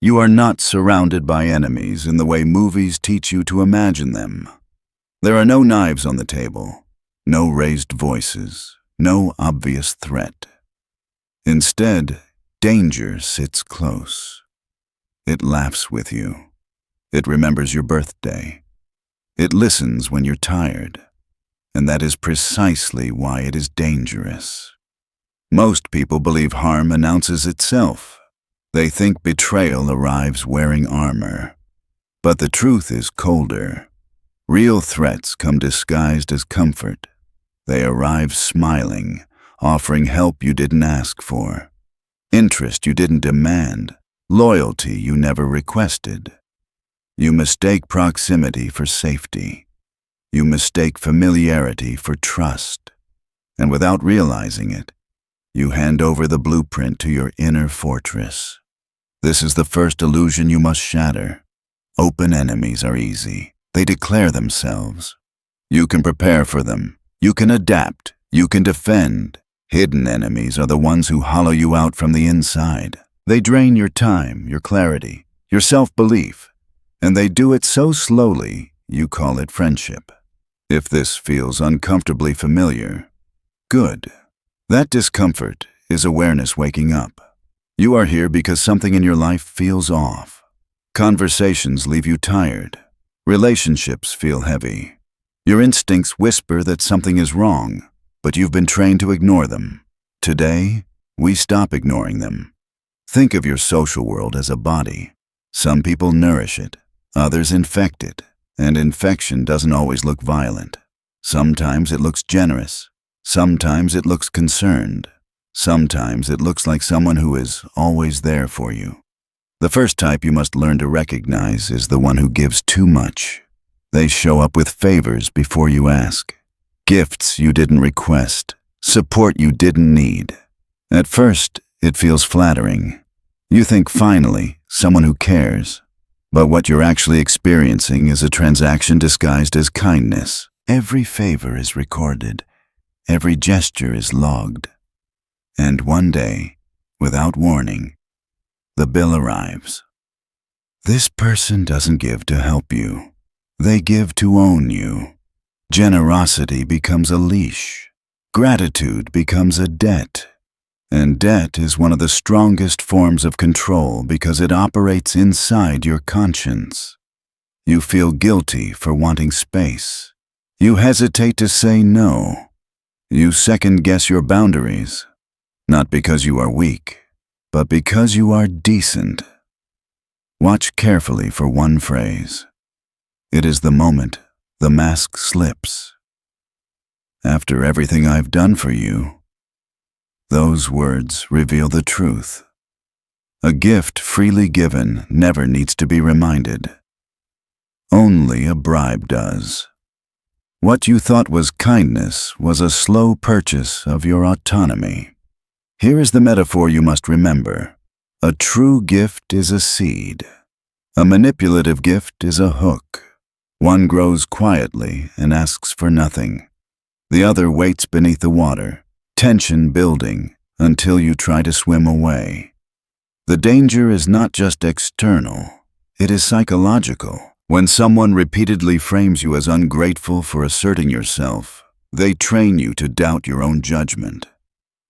You are not surrounded by enemies in the way movies teach you to imagine them. There are no knives on the table, no raised voices, no obvious threat. Instead, danger sits close. It laughs with you. It remembers your birthday. It listens when you're tired. And that is precisely why it is dangerous. Most people believe harm announces itself. They think betrayal arrives wearing armor. But the truth is colder. Real threats come disguised as comfort. They arrive smiling, offering help you didn't ask for, interest you didn't demand, loyalty you never requested. You mistake proximity for safety. You mistake familiarity for trust. And without realizing it, you hand over the blueprint to your inner fortress. This is the first illusion you must shatter. Open enemies are easy. They declare themselves. You can prepare for them. You can adapt. You can defend. Hidden enemies are the ones who hollow you out from the inside. They drain your time, your clarity, your self-belief. And they do it so slowly, you call it friendship. If this feels uncomfortably familiar, good. That discomfort is awareness waking up. You are here because something in your life feels off. Conversations leave you tired. Relationships feel heavy. Your instincts whisper that something is wrong, but you've been trained to ignore them. Today, we stop ignoring them. Think of your social world as a body. Some people nourish it, others infect it, and infection doesn't always look violent. Sometimes it looks generous. Sometimes it looks concerned. Sometimes it looks like someone who is always there for you. The first type you must learn to recognize is the one who gives too much. They show up with favors before you ask, gifts you didn't request, support you didn't need. At first, it feels flattering. You think, finally, someone who cares. But what you're actually experiencing is a transaction disguised as kindness. Every favor is recorded. Every gesture is logged. And one day, without warning, the bill arrives. This person doesn't give to help you. They give to own you. Generosity becomes a leash. Gratitude becomes a debt. And debt is one of the strongest forms of control because it operates inside your conscience. You feel guilty for wanting space. You hesitate to say no. You second-guess your boundaries, not because you are weak, but because you are decent. Watch carefully for one phrase. It is the moment the mask slips. After everything I've done for you, those words reveal the truth. A gift freely given never needs to be reminded. Only a bribe does. What you thought was kindness was a slow purchase of your autonomy. Here is the metaphor you must remember. A true gift is a seed. A manipulative gift is a hook. One grows quietly and asks for nothing. The other waits beneath the water, tension building until you try to swim away. The danger is not just external, it is psychological. When someone repeatedly frames you as ungrateful for asserting yourself, they train you to doubt your own judgment.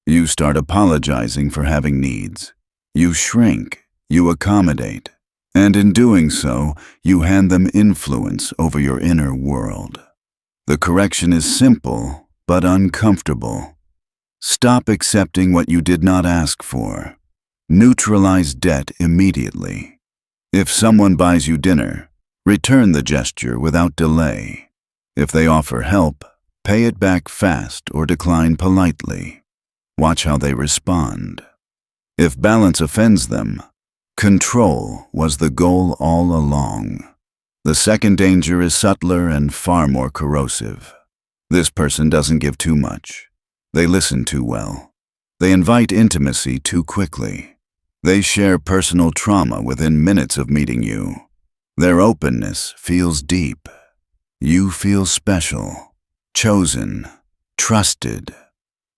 You start apologizing for having needs. You shrink, you accommodate, and in doing so, you hand them influence over your inner world. The correction is simple, but uncomfortable. Stop accepting what you did not ask for. Neutralize debt immediately. If someone buys you dinner, return the gesture without delay. If they offer help, pay it back fast or decline politely. Watch how they respond. If balance offends them, control was the goal all along. The second danger is subtler and far more corrosive. This person doesn't give too much. They listen too well. They invite intimacy too quickly. They share personal trauma within minutes of meeting you. Their openness feels deep. You feel special, chosen, trusted.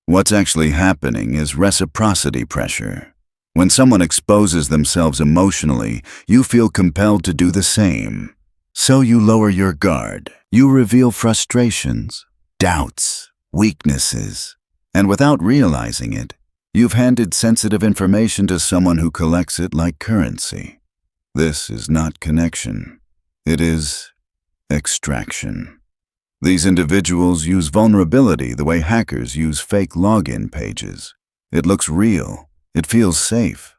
What's actually happening is reciprocity pressure. When someone exposes themselves emotionally, you feel compelled to do the same. So you lower your guard. You reveal frustrations, doubts, weaknesses, and without realizing it, you've handed sensitive information to someone who collects it like currency. This is not connection. It is extraction. These individuals use vulnerability the way hackers use fake login pages. It looks real. It feels safe.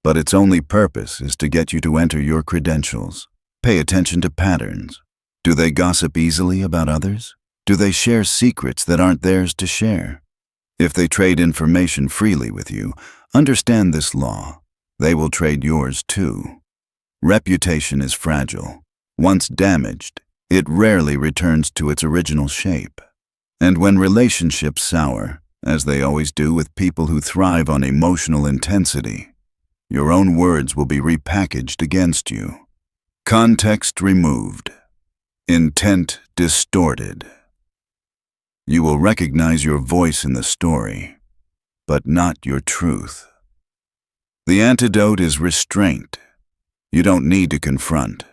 But its only purpose is to get you to enter your credentials. Pay attention to patterns. Do they gossip easily about others? Do they share secrets that aren't theirs to share? If they trade information freely with you, understand this law. They will trade yours too. Reputation is fragile. Once damaged, it rarely returns to its original shape. And when relationships sour, as they always do with people who thrive on emotional intensity, your own words will be repackaged against you. Context removed. Intent distorted. You will recognize your voice in the story, but not your truth. The antidote is restraint. You don't need to confront.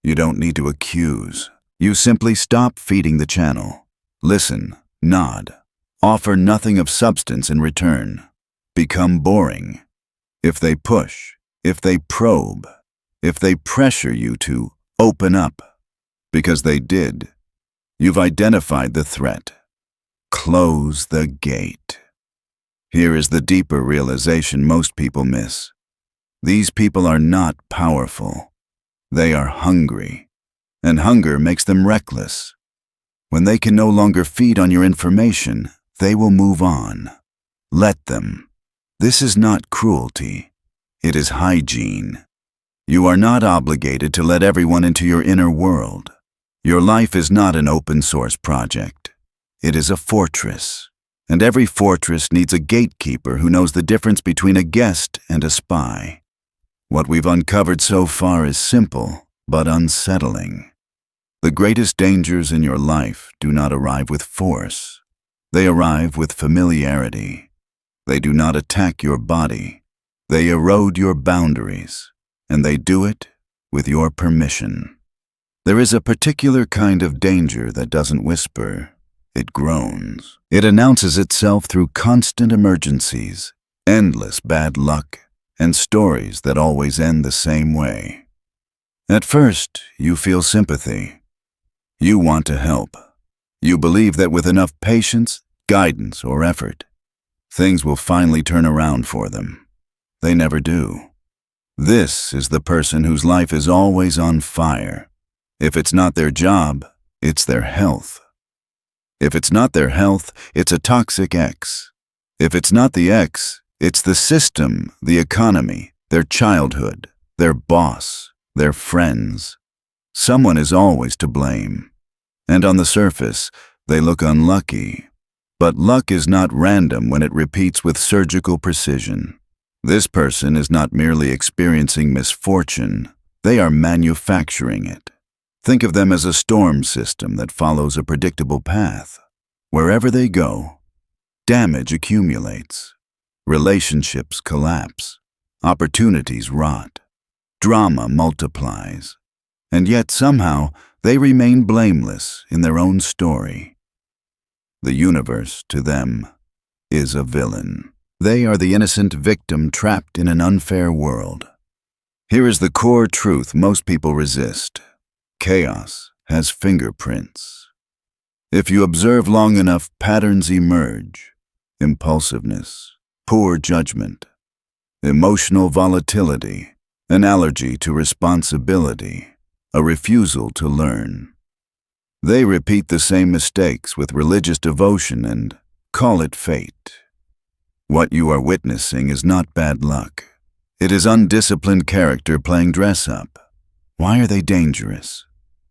You don't need to accuse. You simply stop feeding the channel. Listen, nod. Offer nothing of substance in return. Become boring. If they push, if they probe, if they pressure you to open up, because they did, you've identified the threat. Close the gate. Here is the deeper realization most people miss. These people are not powerful. They are hungry, and hunger makes them reckless. When they can no longer feed on your information, they will move on. Let them. This is not cruelty. It is hygiene. You are not obligated to let everyone into your inner world. Your life is not an open source project. It is a fortress. And every fortress needs a gatekeeper who knows the difference between a guest and a spy. What we've uncovered so far is simple, but unsettling. The greatest dangers in your life do not arrive with force. They arrive with familiarity. They do not attack your body. They erode your boundaries, and they do it with your permission. There is a particular kind of danger that doesn't whisper. It groans. It announces itself through constant emergencies, endless bad luck, and stories that always end the same way. At first, you feel sympathy. You want to help. You believe that with enough patience, guidance, or effort, things will finally turn around for them. They never do. This is the person whose life is always on fire. If it's not their job, it's their health. If it's not their health, it's a toxic ex. If it's not the ex, it's the system, the economy, their childhood, their boss, their friends. Someone is always to blame. And on the surface, they look unlucky. But luck is not random when it repeats with surgical precision. This person is not merely experiencing misfortune, they are manufacturing it. Think of them as a storm system that follows a predictable path. Wherever they go, damage accumulates. Relationships collapse. Opportunities rot. Drama multiplies. And yet somehow they remain blameless in their own story. The universe, to them, is a villain. They are the innocent victim trapped in an unfair world. Here is the core truth most people resist. Chaos has fingerprints. If you observe long enough, patterns emerge. Impulsiveness, poor judgment, emotional volatility, an allergy to responsibility, a refusal to learn. They repeat the same mistakes with religious devotion and call it fate. What you are witnessing is not bad luck. It is undisciplined character playing dress-up. Why are they dangerous?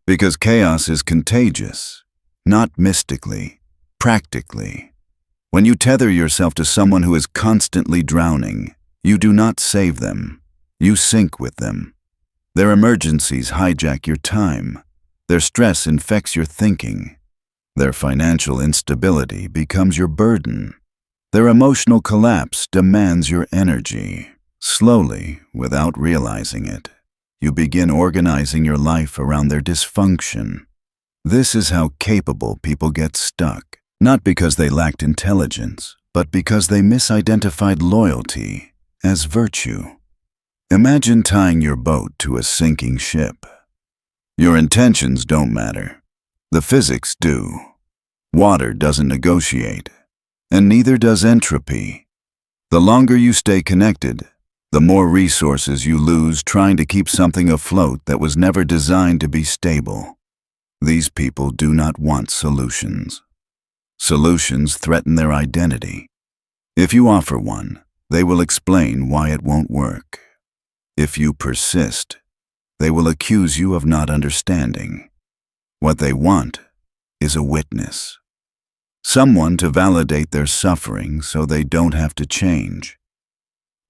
Because chaos is contagious, not mystically, practically. When you tether yourself to someone who is constantly drowning, you do not save them, you sink with them. Their emergencies hijack your time. Their stress infects your thinking. Their financial instability becomes your burden. Their emotional collapse demands your energy. Slowly, without realizing it, you begin organizing your life around their dysfunction. This is how capable people get stuck, not because they lacked intelligence, but because they misidentified loyalty as virtue. Imagine tying your boat to a sinking ship. Your intentions don't matter. The physics do. Water doesn't negotiate, and neither does entropy. The longer you stay connected, the more resources you lose trying to keep something afloat that was never designed to be stable. These people do not want solutions. Solutions threaten their identity. If you offer one, they will explain why it won't work. If you persist, they will accuse you of not understanding. What they want is a witness. Someone to validate their suffering so they don't have to change.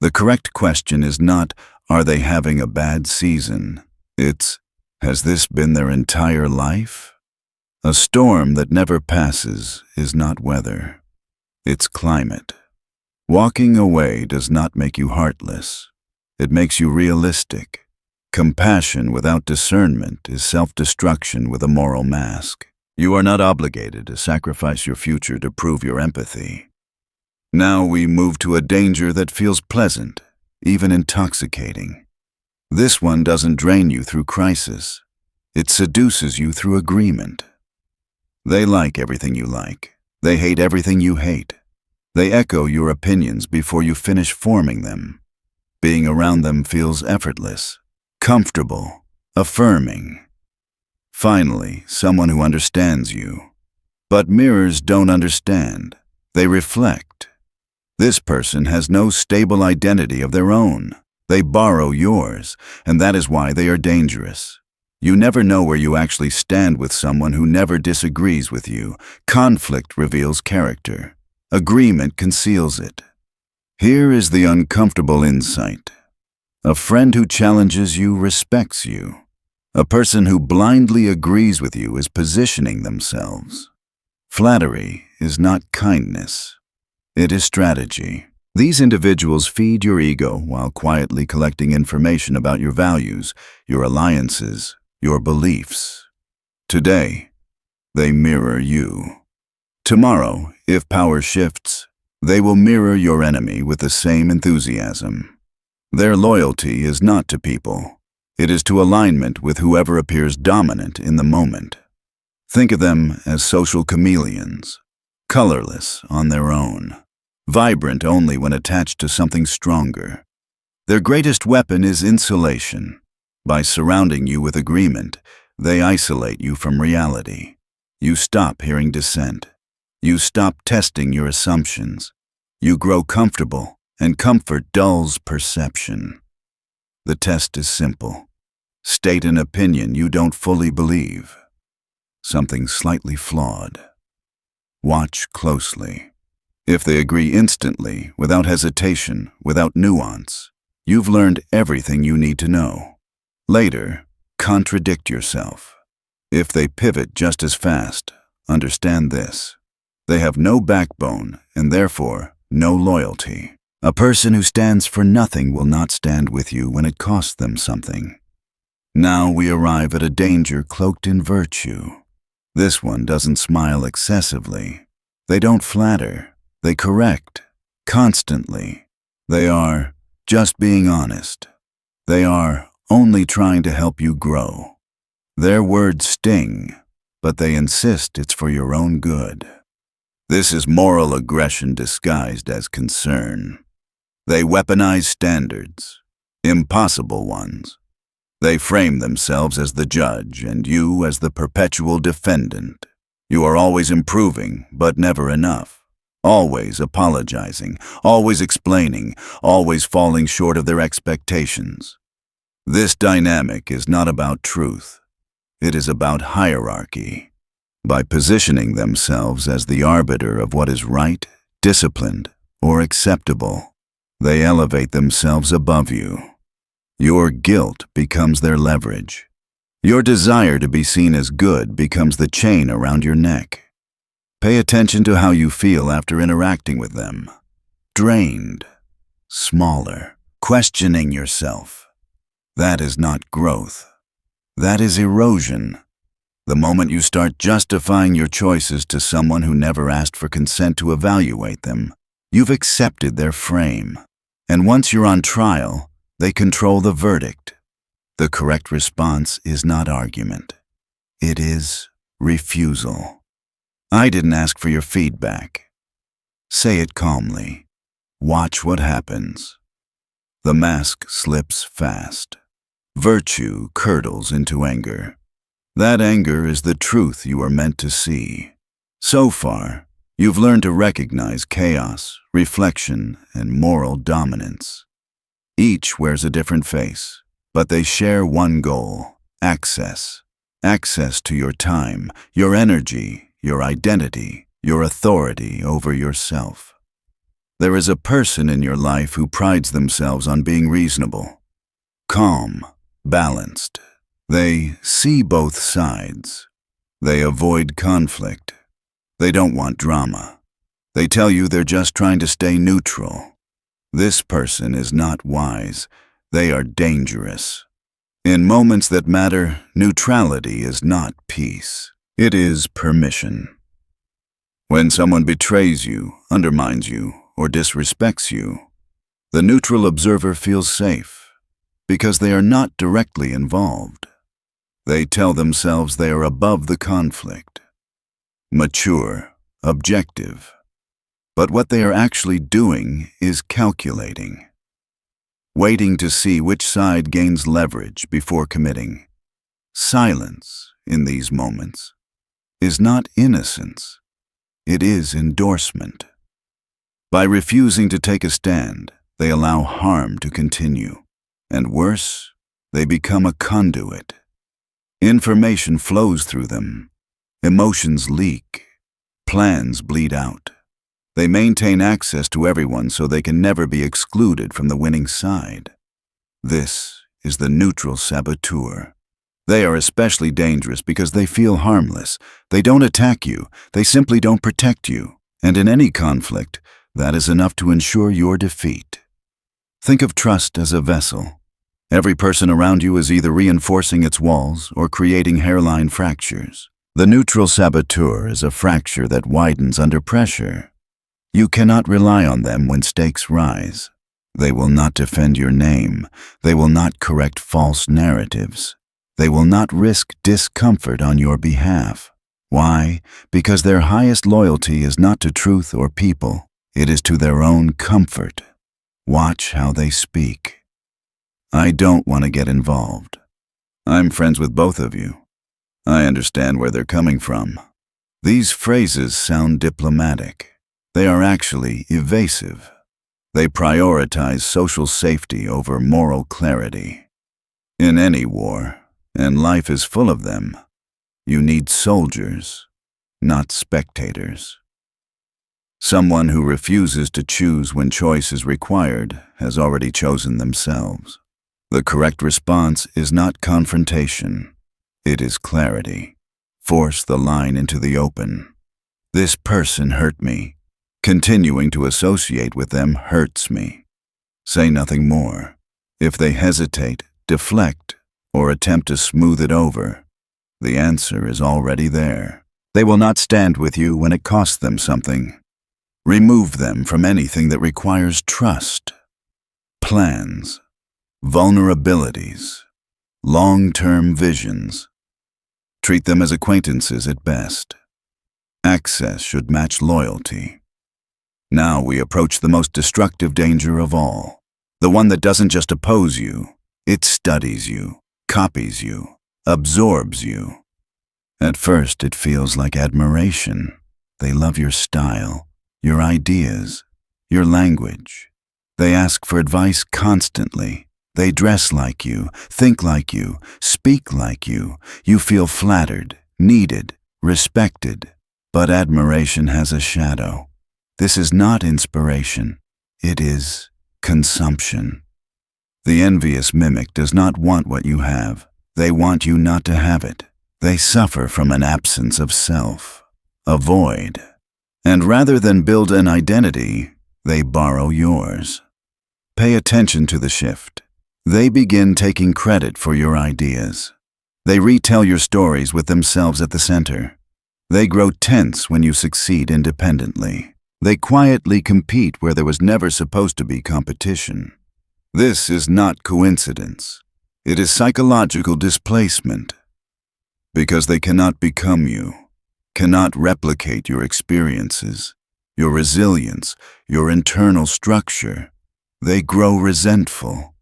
The correct question is not, are they having a bad season? It's, has this been their entire life? A storm that never passes is not weather. It's climate. Walking away does not make you heartless. It makes you realistic. Compassion without discernment is self-destruction with a moral mask. You are not obligated to sacrifice your future to prove your empathy. Now we move to a danger that feels pleasant, even intoxicating. This one doesn't drain you through crisis. It seduces you through agreement. They like everything you like. They hate everything you hate. They echo your opinions before you finish forming them. Being around them feels effortless, comfortable, affirming. Finally, someone who understands you. But mirrors don't understand. They reflect. This person has no stable identity of their own. They borrow yours, and that is why they are dangerous. You never know where you actually stand with someone who never disagrees with you. Conflict reveals character. Agreement conceals it. Here is the uncomfortable insight. A friend who challenges you respects you. A person who blindly agrees with you is positioning themselves. Flattery is not kindness. It is strategy. These individuals feed your ego while quietly collecting information about your values, your alliances, your beliefs. Today, they mirror you. Tomorrow, if power shifts, they will mirror your enemy with the same enthusiasm. Their loyalty is not to people. It is to alignment with whoever appears dominant in the moment. Think of them as social chameleons, colorless on their own, vibrant only when attached to something stronger. Their greatest weapon is insulation. By surrounding you with agreement, they isolate you from reality. You stop hearing dissent. You stop testing your assumptions. You grow comfortable, and comfort dulls perception. The test is simple. State an opinion you don't fully believe. Something slightly flawed. Watch closely. If they agree instantly, without hesitation, without nuance, you've learned everything you need to know. Later, contradict yourself. If they pivot just as fast, understand this. They have no backbone and therefore no loyalty. A person who stands for nothing will not stand with you when it costs them something. Now we arrive at a danger cloaked in virtue. This one doesn't smile excessively. They don't flatter. They correct. Constantly. They are just being honest. They are only trying to help you grow. Their words sting, but they insist it's for your own good. This is moral aggression disguised as concern. They weaponize standards, impossible ones. They frame themselves as the judge and you as the perpetual defendant. You are always improving, but never enough. Always apologizing, always explaining, always falling short of their expectations. This dynamic is not about truth. It is about hierarchy. By positioning themselves as the arbiter of what is right, disciplined, or acceptable, they elevate themselves above you. Your guilt becomes their leverage. Your desire to be seen as good becomes the chain around your neck. Pay attention to how you feel after interacting with them. Drained, smaller, questioning yourself. That is not growth. That is erosion. The moment you start justifying your choices to someone who never asked for consent to evaluate them, you've accepted their frame. And once you're on trial, they control the verdict. The correct response is not argument. It is refusal. I didn't ask for your feedback. Say it calmly. Watch what happens. The mask slips fast. Virtue curdles into anger. That anger is the truth you are meant to see. So far, you've learned to recognize chaos, reflection, and moral dominance. Each wears a different face, but they share one goal: access. Access to your time, your energy, your identity, your authority over yourself. There is a person in your life who prides themselves on being reasonable, calm, balanced. They see both sides. They avoid conflict. They don't want drama. They tell you they're just trying to stay neutral. This person is not wise. They are dangerous. In moments that matter, neutrality is not peace. It is permission. When someone betrays you, undermines you, or disrespects you, the neutral observer feels safe because they are not directly involved. They tell themselves they are above the conflict, mature, objective. But what they are actually doing is calculating, waiting to see which side gains leverage before committing. Silence, in these moments, is not innocence. It is endorsement. By refusing to take a stand, they allow harm to continue. And worse, they become a conduit. Information flows through them. Emotions leak. Plans bleed out. They maintain access to everyone so they can never be excluded from the winning side. This is the neutral saboteur. They are especially dangerous because they feel harmless. They don't attack you. They simply don't protect you. And in any conflict, that is enough to ensure your defeat. Think of trust as a vessel. Every person around you is either reinforcing its walls or creating hairline fractures. The neutral saboteur is a fracture that widens under pressure. You cannot rely on them when stakes rise. They will not defend your name. They will not correct false narratives. They will not risk discomfort on your behalf. Why? Because their highest loyalty is not to truth or people. It is to their own comfort. Watch how they speak. I don't want to get involved. I'm friends with both of you. I understand where they're coming from. These phrases sound diplomatic. They are actually evasive. They prioritize social safety over moral clarity. In any war, and life is full of them, you need soldiers, not spectators. Someone who refuses to choose when choice is required has already chosen themselves. The correct response is not confrontation. It is clarity. Force the line into the open. This person hurt me. Continuing to associate with them hurts me. Say nothing more. If they hesitate, deflect, or attempt to smooth it over, the answer is already there. They will not stand with you when it costs them something. Remove them from anything that requires trust, plans, vulnerabilities, long-term visions. Treat them as acquaintances at best. Access should match loyalty. Now we approach the most destructive danger of all, the one that doesn't just oppose you, it studies you, copies you, absorbs you. At first it feels like admiration. They love your style, your ideas, your language. They ask for advice constantly. They dress like you, think like you, speak like you. You feel flattered, needed, respected. But admiration has a shadow. This is not inspiration. It is consumption. The envious mimic does not want what you have. They want you not to have it. They suffer from an absence of self, a void. And rather than build an identity, they borrow yours. Pay attention to the shift. They begin taking credit for your ideas. They retell your stories with themselves at the center. They grow tense when you succeed independently. They quietly compete where there was never supposed to be competition. This is not coincidence. It is psychological displacement. Because they cannot become you, cannot replicate your experiences, your resilience, your internal structure, they grow resentful.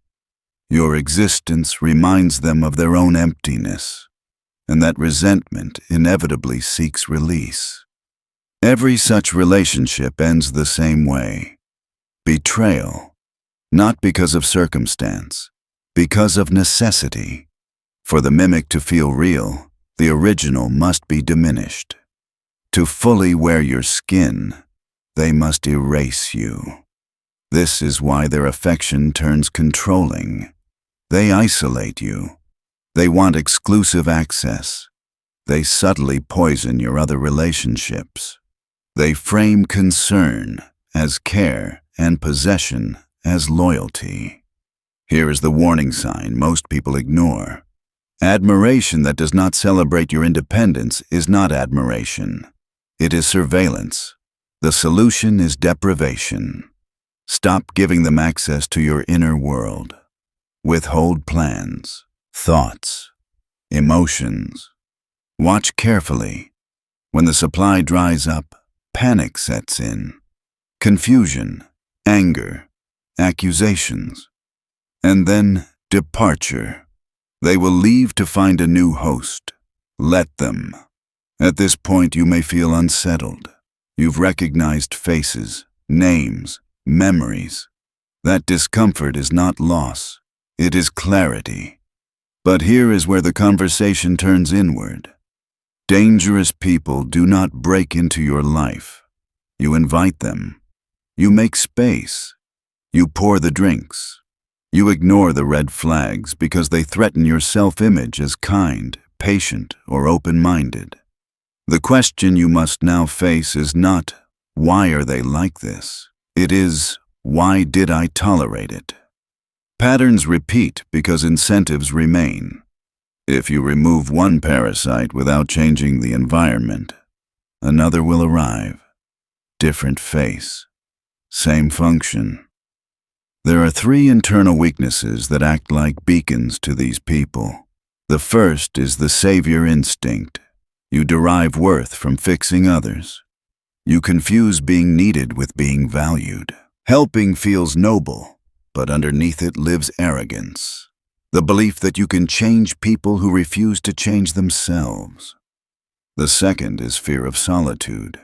Your existence reminds them of their own emptiness, and that resentment inevitably seeks release. Every such relationship ends the same way. Betrayal, not because of circumstance, because of necessity. For the mimic to feel real, the original must be diminished. To fully wear your skin, they must erase you. This is why their affection turns controlling. They isolate you. They want exclusive access. They subtly poison your other relationships. They frame concern as care and possession as loyalty. Here is the warning sign most people ignore. Admiration that does not celebrate your independence is not admiration. It is surveillance. The solution is deprivation. Stop giving them access to your inner world. Withhold plans, thoughts, emotions. Watch carefully. When the supply dries up, panic sets in. Confusion, anger, accusations, and then departure. They will leave to find a new host. Let them. At this point, you may feel unsettled. You've recognized faces, names, memories. That discomfort is not loss. It is clarity. But here is where the conversation turns inward. Dangerous people do not break into your life. You invite them. You make space. You pour the drinks. You ignore the red flags because they threaten your self-image as kind, patient, or open-minded. The question you must now face is not, why are they like this? It is, why did I tolerate it? Patterns repeat because incentives remain. If you remove one parasite without changing the environment, another will arrive. Different face, same function. There are 3 internal weaknesses that act like beacons to these people. The first is the savior instinct. You derive worth from fixing others. You confuse being needed with being valued. Helping feels noble, but underneath it lives arrogance. The belief that you can change people who refuse to change themselves. The second is fear of solitude.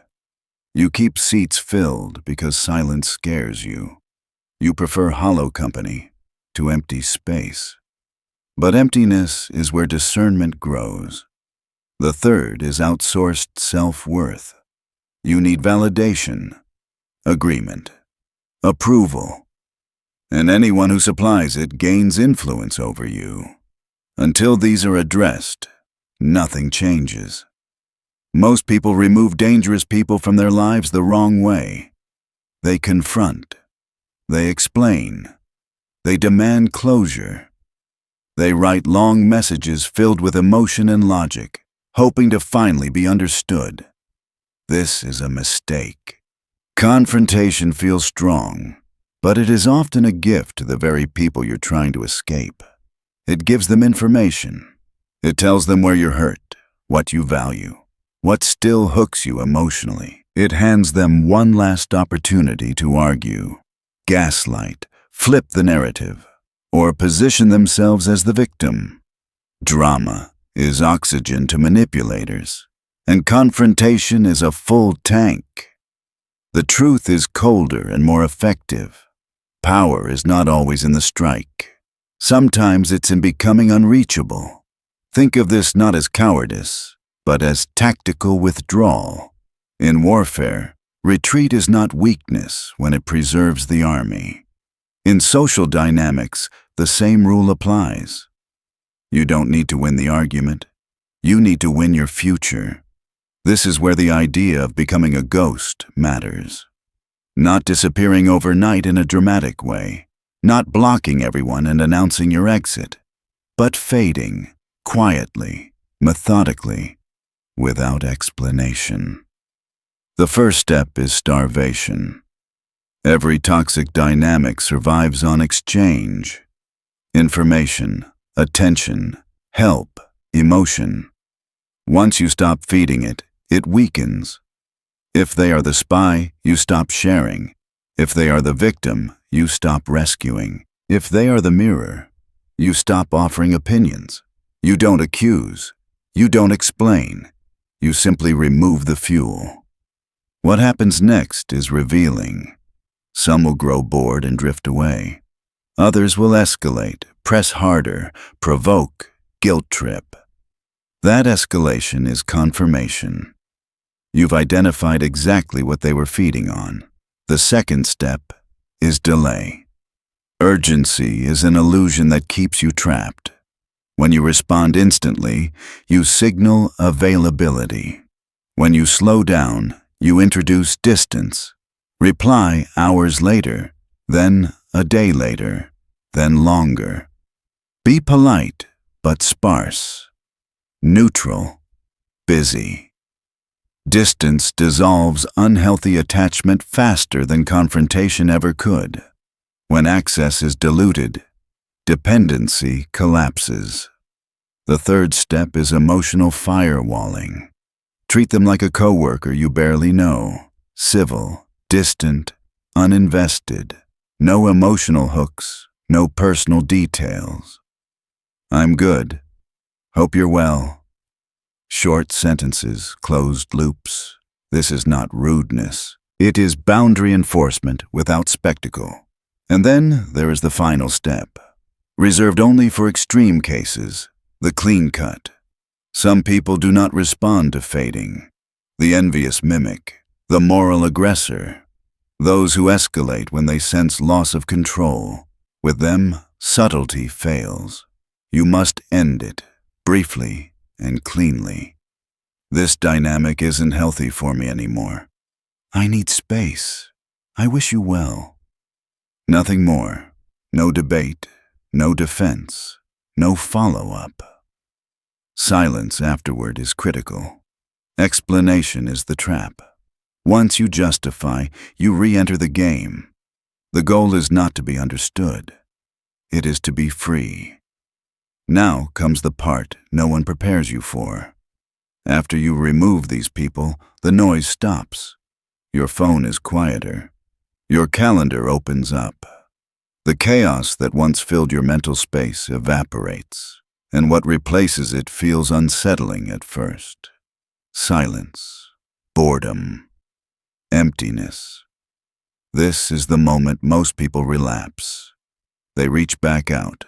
You keep seats filled because silence scares you. You prefer hollow company to empty space. But emptiness is where discernment grows. The third is outsourced self-worth. You need validation, agreement, approval. And anyone who supplies it gains influence over you. Until these are addressed, nothing changes. Most people remove dangerous people from their lives the wrong way. They confront. They explain. They demand closure. They write long messages filled with emotion and logic, hoping to finally be understood. This is a mistake. Confrontation feels strong, but it is often a gift to the very people you're trying to escape. It gives them information. It tells them where you're hurt, what you value, what still hooks you emotionally. It hands them one last opportunity to argue, gaslight, flip the narrative, or position themselves as the victim. Drama is oxygen to manipulators, and confrontation is a full tank. The truth is colder and more effective. Power is not always in the strike. Sometimes it's in becoming unreachable. Think of this not as cowardice, but as tactical withdrawal. In warfare, retreat is not weakness when it preserves the army. In social dynamics, the same rule applies. You don't need to win the argument. You need to win your future. This is where the idea of becoming a ghost matters. Not disappearing overnight in a dramatic way, not blocking everyone and announcing your exit, but fading, quietly, methodically, without explanation. The first step is starvation. Every toxic dynamic survives on exchange. Information, attention, help, emotion. Once you stop feeding it, it weakens. If they are the spy, you stop sharing. If they are the victim, you stop rescuing. If they are the mirror, you stop offering opinions. You don't accuse. You don't explain. You simply remove the fuel. What happens next is revealing. Some will grow bored and drift away. Others will escalate, press harder, provoke, guilt trip. That escalation is confirmation. You've identified exactly what they were feeding on. The second step is delay. Urgency is an illusion that keeps you trapped. When you respond instantly, you signal availability. When you slow down, you introduce distance. Reply hours later, then a day later, then longer. Be polite, but sparse. Neutral, busy. Distance dissolves unhealthy attachment faster than confrontation ever could. When access is diluted, dependency collapses. The third step is emotional firewalling. Treat them like a coworker you barely know, civil, distant, uninvested. No emotional hooks, no personal details. I'm good. Hope you're well. Short sentences, closed loops. This is not rudeness. It is boundary enforcement without spectacle. And then there is the final step, reserved only for extreme cases, the clean cut. Some people do not respond to fading. The envious mimic, the moral aggressor, those who escalate when they sense loss of control. With them, subtlety fails. You must end it, briefly and cleanly. This dynamic isn't healthy for me anymore. I need space. I wish you well. Nothing more. No debate, no defense, no follow-up. Silence afterward is critical. Explanation is the trap. Once you justify, you re-enter the game. The goal is not to be understood. It is to be free. Now comes the part no one prepares you for. After you remove these people, the noise stops. Your phone is quieter. Your calendar opens up. The chaos that once filled your mental space evaporates, and what replaces it feels unsettling at first. Silence, boredom, emptiness. This is the moment most people relapse. They reach back out.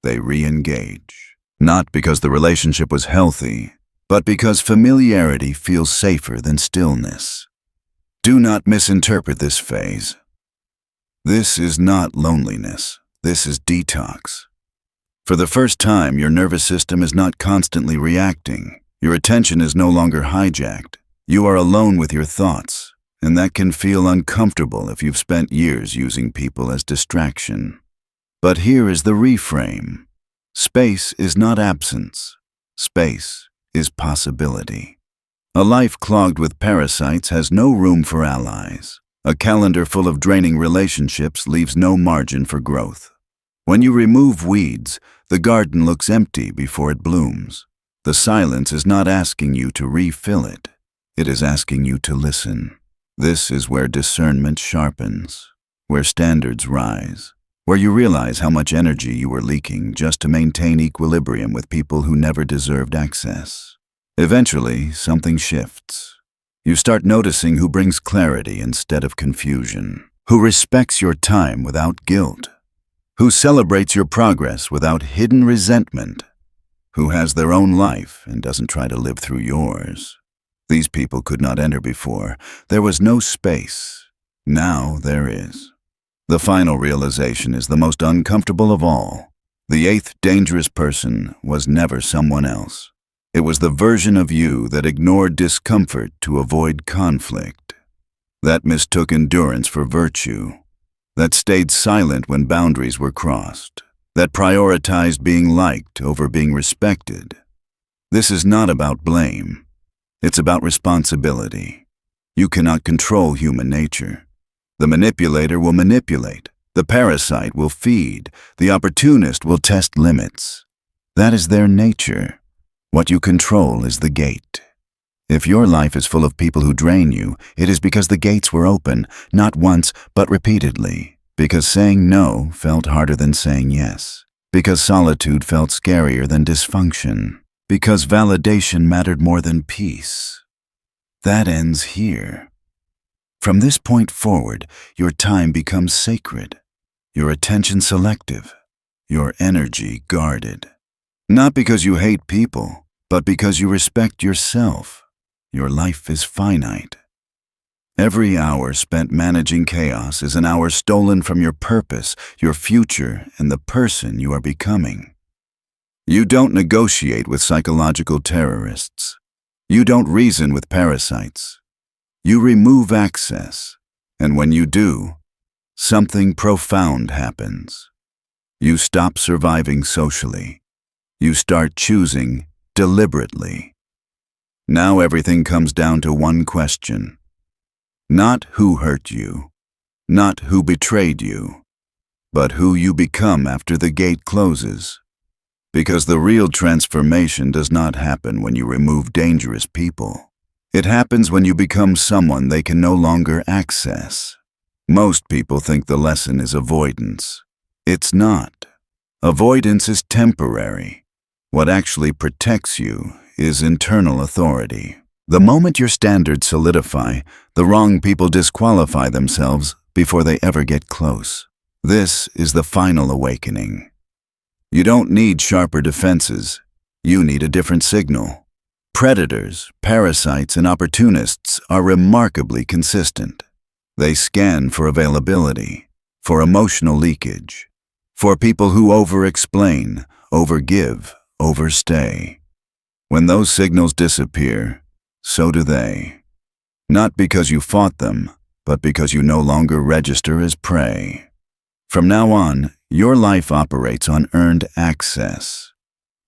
They re-engage. Not because the relationship was healthy, but because familiarity feels safer than stillness. Do not misinterpret this phase. This is not loneliness. This is detox. For the first time, your nervous system is not constantly reacting. Your attention is no longer hijacked. You are alone with your thoughts, and that can feel uncomfortable if you've spent years using people as distraction. But here is the reframe. Space is not absence. Space is possibility. A life clogged with parasites has no room for allies. A calendar full of draining relationships leaves no margin for growth. When you remove weeds, the garden looks empty before it blooms. The silence is not asking you to refill it. It is asking you to listen. This is where discernment sharpens, where standards rise, where you realize how much energy you were leaking just to maintain equilibrium with people who never deserved access. Eventually, something shifts. You start noticing who brings clarity instead of confusion, who respects your time without guilt, who celebrates your progress without hidden resentment, who has their own life and doesn't try to live through yours. These people could not enter before. There was no space. Now there is. The final realization is the most uncomfortable of all. The eighth dangerous person was never someone else. It was the version of you that ignored discomfort to avoid conflict, that mistook endurance for virtue, that stayed silent when boundaries were crossed, that prioritized being liked over being respected. This is not about blame. It's about responsibility. You cannot control human nature. The manipulator will manipulate. The parasite will feed. The opportunist will test limits. That is their nature. What you control is the gate. If your life is full of people who drain you, it is because the gates were open, not once, but repeatedly. Because saying no felt harder than saying yes. Because solitude felt scarier than dysfunction. Because validation mattered more than peace. That ends here. From this point forward, your time becomes sacred, your attention selective, your energy guarded. Not because you hate people, but because you respect yourself. Your life is finite. Every hour spent managing chaos is an hour stolen from your purpose, your future, and the person you are becoming. You don't negotiate with psychological terrorists. You don't reason with parasites. You remove access, and when you do, something profound happens. You stop surviving socially. You start choosing deliberately. Now everything comes down to one question. Not who hurt you, not who betrayed you, but who you become after the gate closes. Because the real transformation does not happen when you remove dangerous people. It happens when you become someone they can no longer access. Most people think the lesson is avoidance. It's not. Avoidance is temporary. What actually protects you is internal authority. The moment your standards solidify, the wrong people disqualify themselves before they ever get close. This is the final awakening. You don't need sharper defenses. You need a different signal. Predators, parasites, and opportunists are remarkably consistent. They scan for availability, for emotional leakage, for people who over-explain, over-give, overstay. When those signals disappear, so do they. Not because you fought them, but because you no longer register as prey. From now on, your life operates on earned access.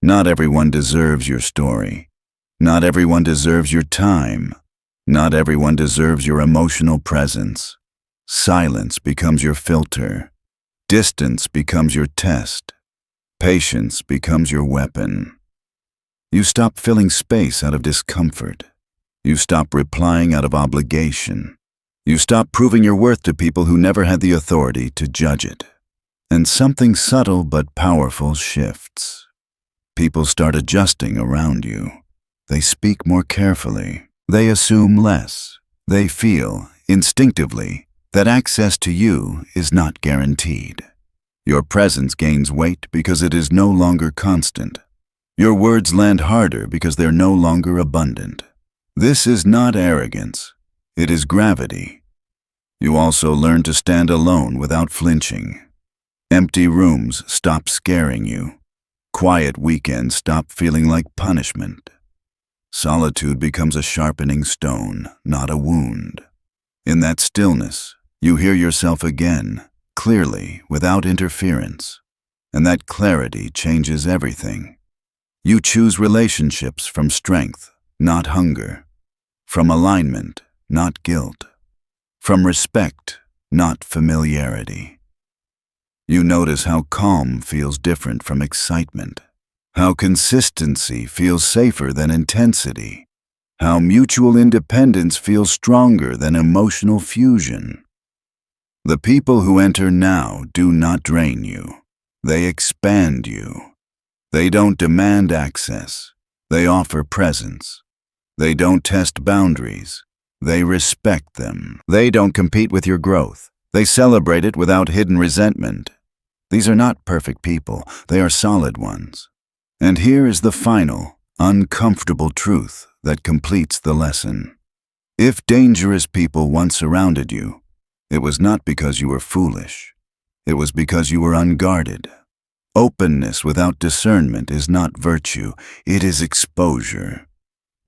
Not everyone deserves your story. Not everyone deserves your time. Not everyone deserves your emotional presence. Silence becomes your filter. Distance becomes your test. Patience becomes your weapon. You stop filling space out of discomfort. You stop replying out of obligation. You stop proving your worth to people who never had the authority to judge it. And something subtle but powerful shifts. People start adjusting around you. They speak more carefully. They assume less. They feel, instinctively, that access to you is not guaranteed. Your presence gains weight because it is no longer constant. Your words land harder because they're no longer abundant. This is not arrogance. It is gravity. You also learn to stand alone without flinching. Empty rooms stop scaring you. Quiet weekends stop feeling like punishment. Solitude becomes a sharpening stone, not a wound. In that stillness, you hear yourself again, clearly, without interference. And that clarity changes everything. You choose relationships from strength, not hunger. From alignment, not guilt. From respect, not familiarity. You notice how calm feels different from excitement. How consistency feels safer than intensity. How mutual independence feels stronger than emotional fusion. The people who enter now do not drain you. They expand you. They don't demand access. They offer presence. They don't test boundaries. They respect them. They don't compete with your growth. They celebrate it without hidden resentment. These are not perfect people. They are solid ones. And here is the final, uncomfortable truth that completes the lesson. If dangerous people once surrounded you, it was not because you were foolish. It was because you were unguarded. Openness without discernment is not virtue, it is exposure.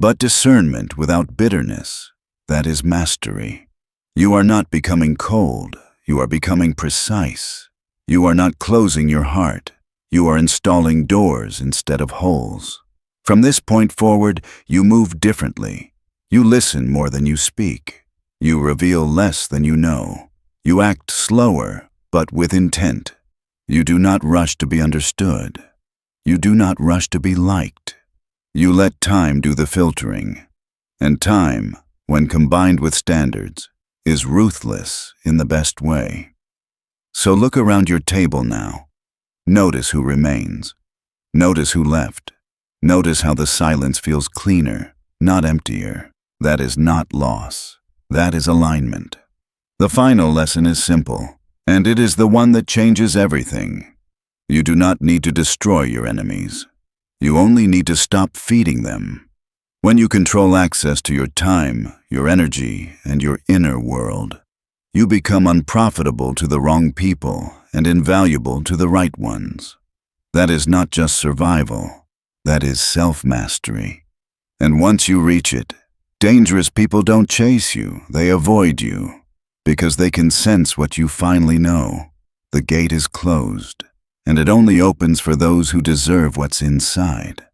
But discernment without bitterness, that is mastery. You are not becoming cold, you are becoming precise. You are not closing your heart. You are installing doors instead of holes. From this point forward, you move differently. You listen more than you speak. You reveal less than you know. You act slower, but with intent. You do not rush to be understood. You do not rush to be liked. You let time do the filtering. And time, when combined with standards, is ruthless in the best way. So look around your table now. Notice who remains. Notice who left. Notice how the silence feels cleaner, not emptier. That is not loss. That is alignment. The final lesson is simple, and it is the one that changes everything. You do not need to destroy your enemies. You only need to stop feeding them. When you control access to your time, your energy, and your inner world, you become unprofitable to the wrong people and invaluable to the right ones. That is not just survival. That is self-mastery. And once you reach it, dangerous people don't chase you, they avoid you, because they can sense what you finally know. The gate is closed, and it only opens for those who deserve what's inside.